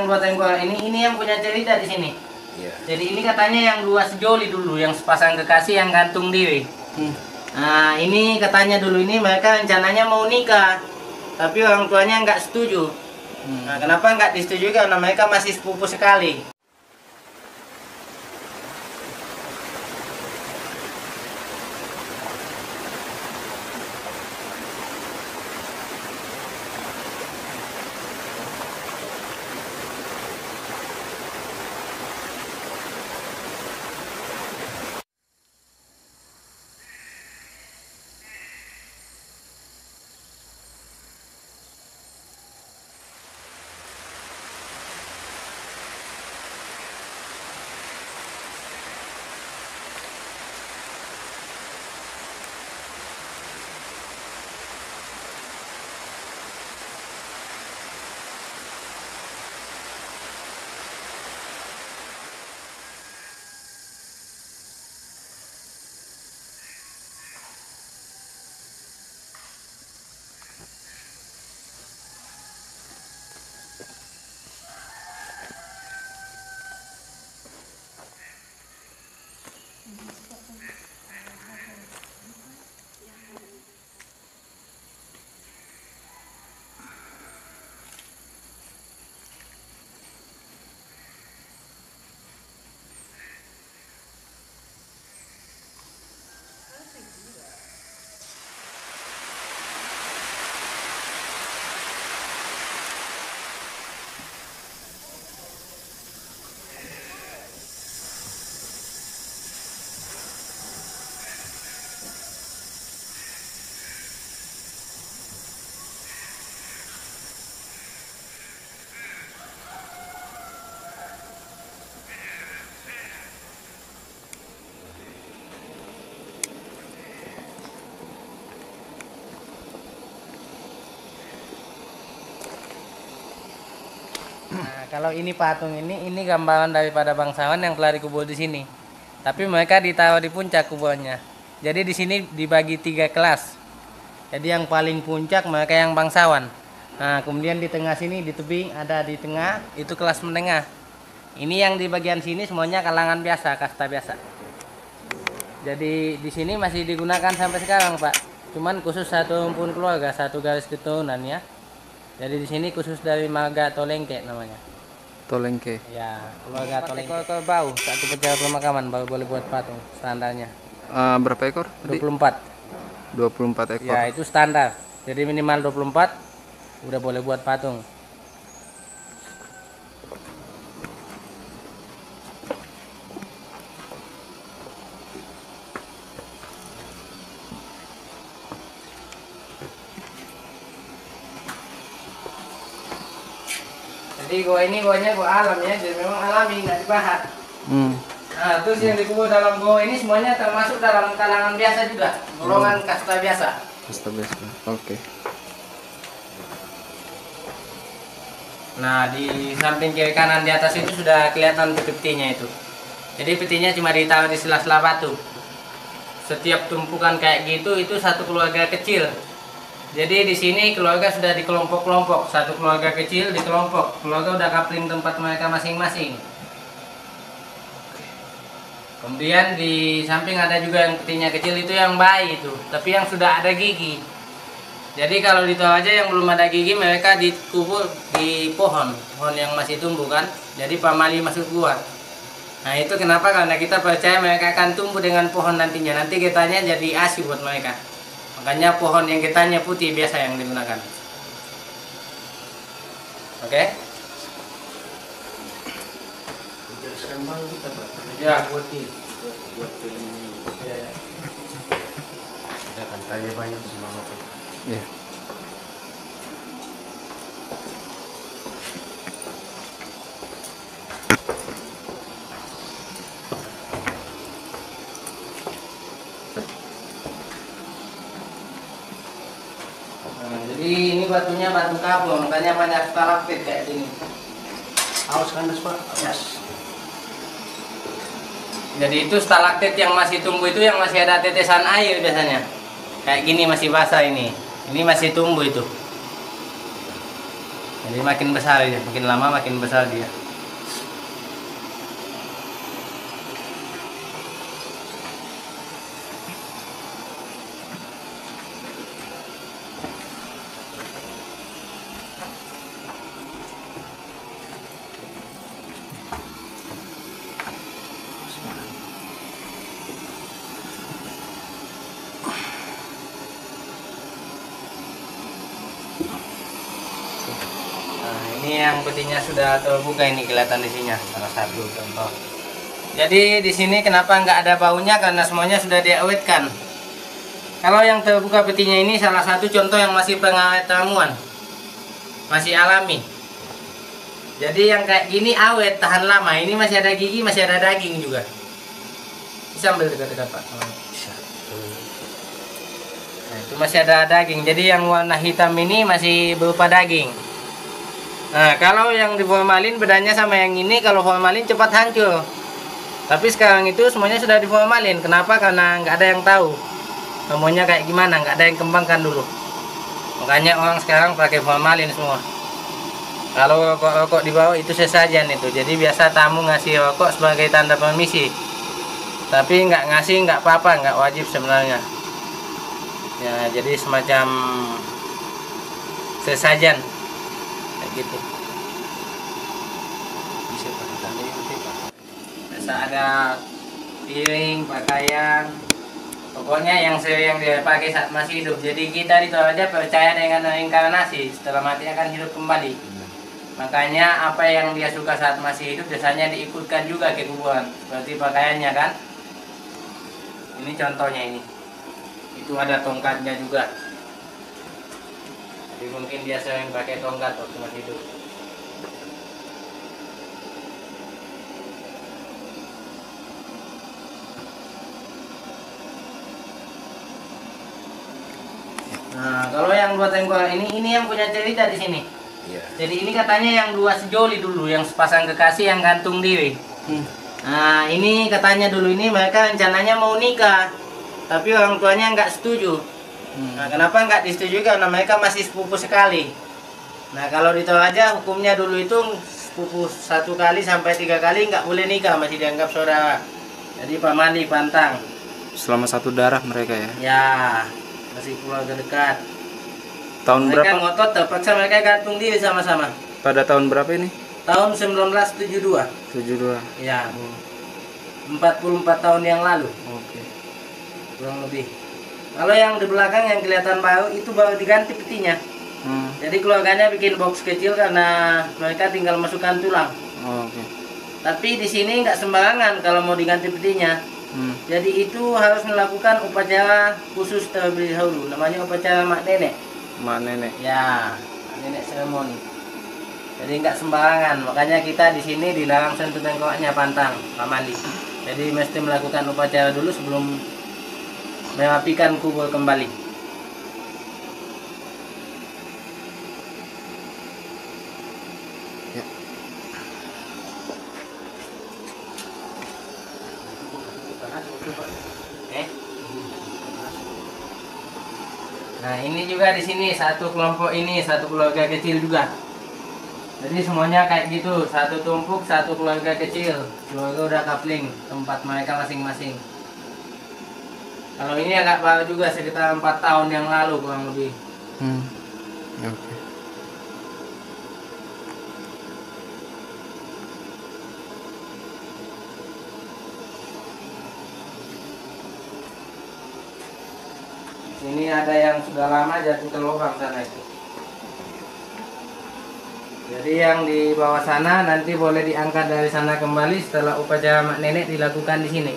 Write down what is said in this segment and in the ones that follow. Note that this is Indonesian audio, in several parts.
buat tengkorak ini yang punya cerita di sini. Iya. Jadi ini katanya yang dua sejoli dulu, yang sepasang kekasih yang gantung diri. Nah ini katanya dulu ini mereka rencananya mau nikah, tapi orang tuanya nggak setuju. Nah kenapa nggak disetujui? Karena mereka masih sepupu sekali. Nah, kalau ini patung ini gambaran daripada bangsawan yang telah dikubur di sini. Tapi mereka ditaruh di puncak kuburnya. Jadi di sini dibagi 3 kelas. Jadi yang paling puncak mereka yang bangsawan. Nah, kemudian di tengah sini di tebing ada di tengah itu kelas menengah. Ini yang di bagian sini semuanya kalangan biasa, kasta biasa. Jadi di sini masih digunakan sampai sekarang, Pak. Cuman khusus satu rumpun keluarga, satu garis keturunan ya. Jadi di sini khusus dari marga Tolengke namanya. Tolengke. Ya, keluarga Tolengke. Ekor bau, satu pejabat pemakaman baru boleh buat patung standarnya. Berapa ekor? 24. 24 ekor. Ya, itu standar. Jadi minimal 24 udah boleh buat patung. Jadi gua ini goanya gua alam ya, jadi memang alami, nggak dibahat. Nah, terus yang dikubur dalam gua ini semuanya termasuk dalam kalangan biasa juga, golongan kasta biasa. Kasta biasa. Oke. Nah, di samping kiri kanan di atas itu sudah kelihatan petinya itu. Jadi petinya cuma ditaruh di sela-sela batu. Setiap tumpukan kayak gitu itu satu keluarga kecil. Jadi di sini keluarga sudah di kelompok-kelompok, satu keluarga kecil di kelompok. Keluarga udah kapling tempat mereka masing-masing. Kemudian di samping ada juga yang petinya kecil itu yang bayi itu, tapi yang sudah ada gigi. Jadi kalau di aja yang belum ada gigi mereka dikubur di pohon yang masih tumbuh kan. Jadi pamali masuk gua. Nah itu kenapa? Karena kita percaya mereka akan tumbuh dengan pohon nantinya. Nanti getahnya jadi ASI buat mereka. Makanya pohon yang getahnya putih biasa yang digunakan. Oke? Ya, putih. Kita akan tanya banyak sama Bapak. Iya. Jadi ini batunya batu kapur, makanya banyak stalaktit kayak gini. Awas kandas Pak. Yes. Jadi itu stalaktit yang masih tumbuh itu yang masih ada tetesan air biasanya. Kayak gini masih basah ini. Ini masih tumbuh itu. Jadi makin besar ya, makin lama makin besar dia. Ini yang petinya sudah terbuka, ini kelihatan di sini salah satu contoh. Jadi di sini kenapa nggak ada baunya, karena semuanya sudah diawetkan. Kalau yang terbuka petinya ini salah satu contoh yang masih pengawet ramuan, masih alami. Jadi yang kayak gini awet, tahan lama. Ini masih ada gigi, masih ada daging juga. Bisa ambil dekat-dekat Pak. Nah, itu masih ada daging. Jadi yang warna hitam ini masih berupa daging. Nah, kalau yang di formalin bedanya sama yang ini, kalau formalin cepat hancur. Tapi sekarang itu semuanya sudah di formalin. Kenapa? Karena nggak ada yang tahu semuanya kayak gimana, nggak ada yang kembangkan dulu. Makanya orang sekarang pakai formalin semua. Kalau rokok di bawah itu sesajen itu. Jadi biasa tamu ngasih rokok sebagai tanda permisi. Tapi nggak ngasih nggak apa-apa, nggak wajib sebenarnya. Ya, jadi semacam sesajen. Gitu. Bisa ada piring, pakaian, pokoknya yang sering dia pakai saat masih hidup. Jadi kita di Toraja percaya dengan reinkarnasi, setelah mati akan hidup kembali. Makanya apa yang dia suka saat masih hidup biasanya diikutkan juga ke kuburan, seperti pakaiannya kan. Ini contohnya ini. Itu ada tongkatnya juga. Jadi mungkin dia sering pakai tongkat waktu masih hidup. Nah, kalau yang dua tengkorak ini yang punya cerita di sini. Iya. Jadi ini katanya yang dua sejoli dulu, yang sepasang kekasih yang gantung diri. Nah, ini katanya dulu ini mereka rencananya mau nikah, tapi orang tuanya nggak setuju. Nah, kenapa nggak disetujui? Karena mereka masih sepupu sekali. Nah, kalau di Toraja hukumnya dulu itu sepupu 1 kali sampai 3 kali nggak boleh nikah, masih dianggap saudara. Jadi pamali pantang. Selama satu darah mereka ya. Ya, masih keluarga dekat. Tahun Mereka berapa? ngotot terpaksa mereka gantung diri sama-sama. Pada tahun berapa ini? Tahun 1972. 72. Ya, 44 tahun yang lalu. Oke. Kurang lebih. Kalau yang di belakang yang kelihatan baru itu baru diganti petinya. Jadi keluarganya bikin box kecil karena mereka tinggal masukkan tulang. Oke. Tapi di sini nggak sembarangan kalau mau diganti petinya. Jadi itu harus melakukan upacara khusus terlebih dahulu. Namanya upacara mak nenek. Mak nenek. Ya, nenek seremoni. Jadi nggak sembarangan. Makanya kita di sini dilarang sentuh tengkoknya, pantang, pamali. Jadi mesti melakukan upacara dulu sebelum merapikan kubur kembali. Ya. Nah, ini juga di sini satu kelompok ini, satu keluarga kecil juga. Jadi semuanya kayak gitu, satu tumpuk, satu keluarga kecil. Keluarga udah kapling, tempat mereka masing-masing. Kalau ini agak baru juga, sekitar 4 tahun yang lalu kurang lebih. Oke. Ini ada yang sudah lama jatuh ke lubang sana itu. Jadi yang di bawah sana nanti boleh diangkat dari sana kembali setelah upacara mak nenek dilakukan di sini.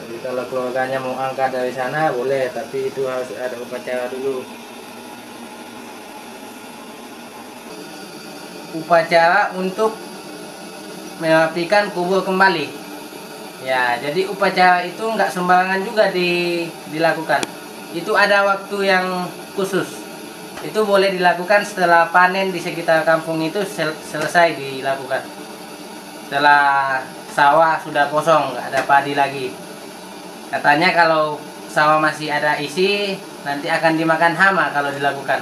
Jadi kalau keluarganya mau angkat dari sana boleh, tapi itu harus ada upacara dulu. Upacara untuk merapikan kubur kembali. Ya, jadi upacara itu nggak sembarangan juga dilakukan. Itu ada waktu yang khusus. Itu boleh dilakukan setelah panen di sekitar kampung itu selesai dilakukan. Setelah sawah sudah kosong, nggak ada padi lagi. Katanya kalau sawah masih ada isi, nanti akan dimakan hama kalau dilakukan.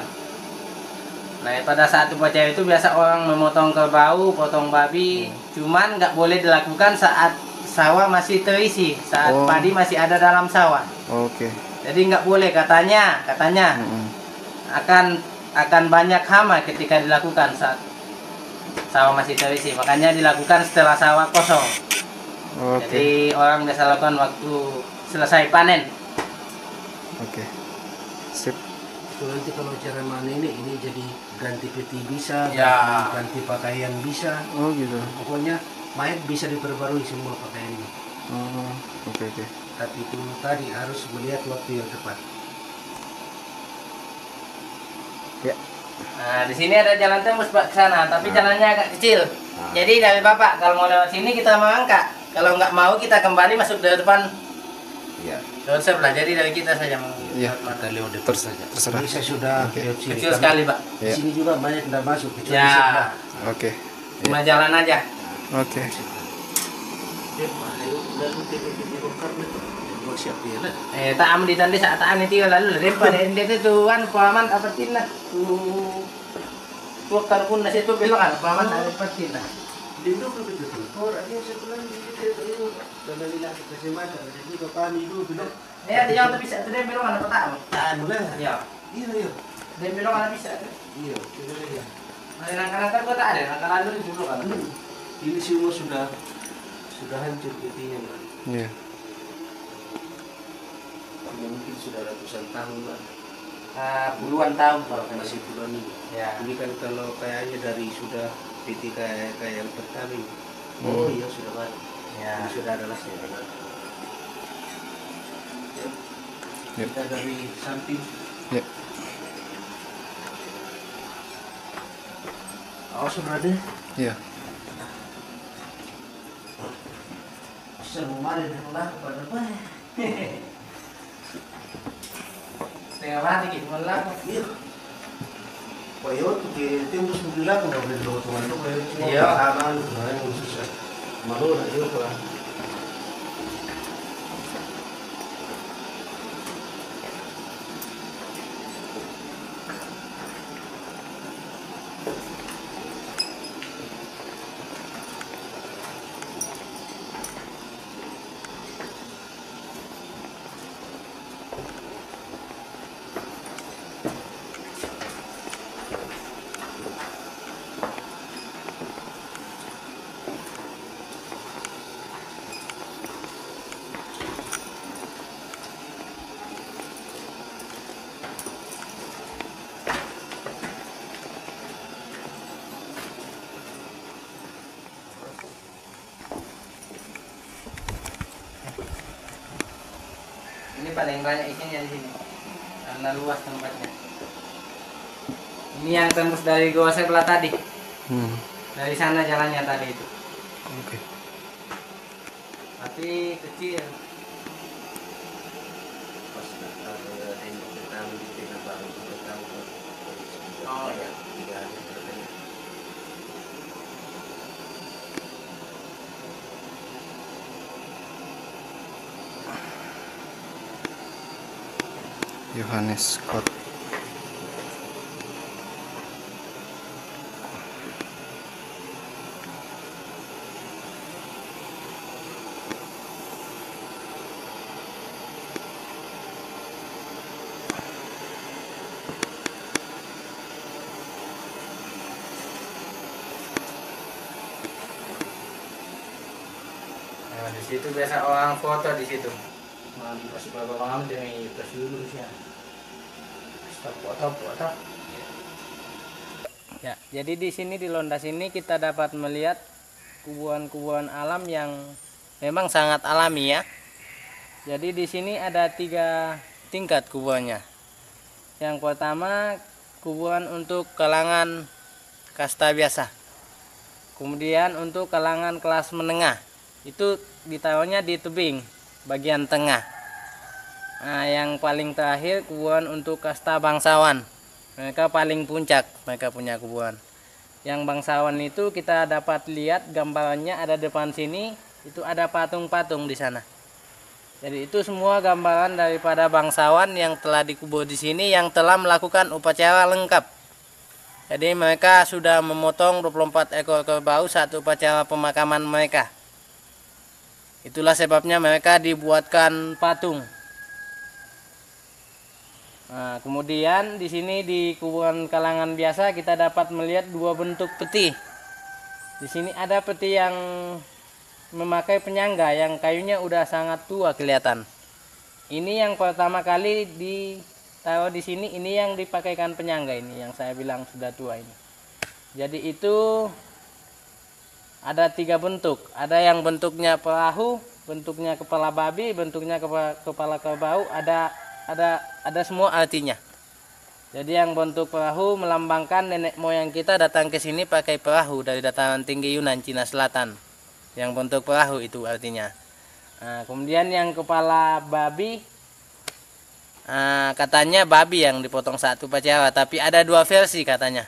Nah, pada saat upacara itu biasa orang memotong kerbau, potong babi, cuman nggak boleh dilakukan saat sawah masih terisi, saat padi masih ada dalam sawah. Oke. Jadi nggak boleh, katanya akan banyak hama ketika dilakukan saat sawah masih terisi. Makanya dilakukan setelah sawah kosong. Oke. Jadi orang biasa lakukan waktu selesai panen. Oke. Sip. Itu nanti kalau cara mana ini jadi ganti peti bisa, Ya. ganti pakaian bisa. Oh gitu. Pokoknya mayat bisa diperbarui semua pakaiannya. Oh, oke oke. Tapi itu tadi harus melihat waktu yang tepat. Ya. Nah, di sini ada jalan tembus Pak ke sana, tapi jalannya agak kecil. Jadi dari Bapak kalau mau lewat sini kita mengangkat. Kalau nggak mau kita kembali masuk dari depan Iya. lewat sebelah. Jadi dari kita saja mau. Iya. Kita lewat depan saja. Terserah. Bisa sudah Oke. lewat sini. Kecil sekali Pak. Di Ya. sini juga banyak tidak masuk kecuali Ya, sebelah. Oke. cuma jalan aja. Oke. Tak am di tadi saat ani tiyo lalu pada ende itu tuan paman apa tina tu kan pun nasi tu belok kan paman ada patina. Dinduk ke betul. Orang yang sebelah ini itu kalau lihat ke semata jadi ke kami dulu belok. Ya dia tu bisa tu dia belok kan apa tak? Tahan lah. Ya, Iya iya. dia belok kan bisa. Iya, coba lihat. Nah, langkah-langkah kau tak ada, langkah lalu di dulu kan. Ini semua sudah hancur petinya, Mas. Iya. Ya, mungkin sudah ratusan tahun lah. Puluhan tahun kalau Masih puluhan ini. Ya. Ini kan kalau kayaknya dari sudah peti kayak yang pertama ini. Oh iya sudah baru. Ya. Ini sudah ada lasnya. Ya. Ya. Kita dari samping. Ya. Awas berada. Iya. Seru mari lah pada apa? Setengah mati gitu malah. Iya. Pak yo tuh tembus mobil aku nggak boleh bawa teman tuh kayak cuma Iya. aman kemarin yang susah. Malu lah yo pak. Ini paling banyak ikannya di sini. Karena luas tempatnya. Ini yang tembus dari gua sebelah tadi. Dari sana jalannya tadi itu. Oke. Tapi kecil. Pas ada tembok pertama di tengah baru kita tahu. Oh, ya. Tiga hari terkena. Yohanes Scott. Nah, di situ biasa orang foto di situ. Nanti pas berapa malam dia pas dulu sih. Stop foto. Ya, jadi di sini di Londas ini kita dapat melihat kuburan-kuburan alam yang memang sangat alami ya. Jadi di sini ada 3 tingkat kuburannya. Yang pertama kuburan untuk kalangan kasta biasa. Kemudian untuk kalangan kelas menengah itu ditaruhnya di tebing bagian tengah. Nah, yang paling terakhir kuburan untuk kasta bangsawan. Mereka paling puncak, mereka punya kuburan. Yang bangsawan itu kita dapat lihat gambarannya ada depan sini, itu ada patung-patung di sana. Jadi itu semua gambaran daripada bangsawan yang telah dikubur di sini yang telah melakukan upacara lengkap. Jadi mereka sudah memotong 24 ekor kerbau saat upacara pemakaman mereka. Itulah sebabnya mereka dibuatkan patung. Nah, kemudian di sini di kuburan kalangan biasa kita dapat melihat dua bentuk peti. Di sini ada peti yang memakai penyangga yang kayunya udah sangat tua kelihatan. Ini yang pertama kali ditaruh di sini, ini yang dipakaikan penyangga ini yang saya bilang sudah tua ini. Jadi itu ada 3 bentuk. Ada yang bentuknya perahu, bentuknya kepala babi, bentuknya kepala kerbau, ada semua artinya. Jadi yang bentuk perahu melambangkan nenek moyang kita datang ke sini pakai perahu dari dataran tinggi Yunan, Cina Selatan. Yang bentuk perahu itu artinya. Nah, kemudian yang kepala babi, katanya babi yang dipotong saat upacara, tapi ada 2 versi katanya.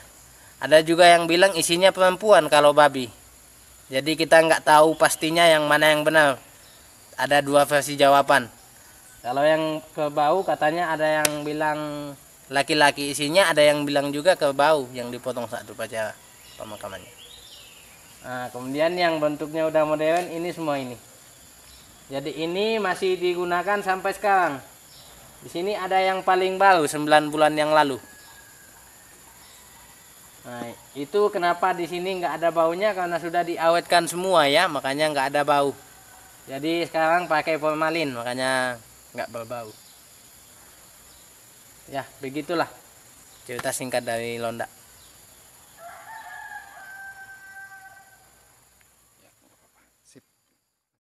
Ada juga yang bilang isinya perempuan kalau babi. Jadi kita nggak tahu pastinya yang mana yang benar. Ada 2 versi jawaban. Kalau yang kerbau katanya ada yang bilang laki-laki isinya, ada yang bilang juga kerbau yang dipotong saat upacara pemakamannya. Nah, kemudian yang bentuknya udah modern ini semua ini. Jadi ini masih digunakan sampai sekarang. Di sini ada yang paling baru 9 bulan yang lalu. Nah, itu kenapa di sini nggak ada baunya karena sudah diawetkan semua ya, makanya nggak ada bau. Jadi sekarang pakai formalin, makanya nggak berbau. Ya, begitulah cerita singkat dari Londak.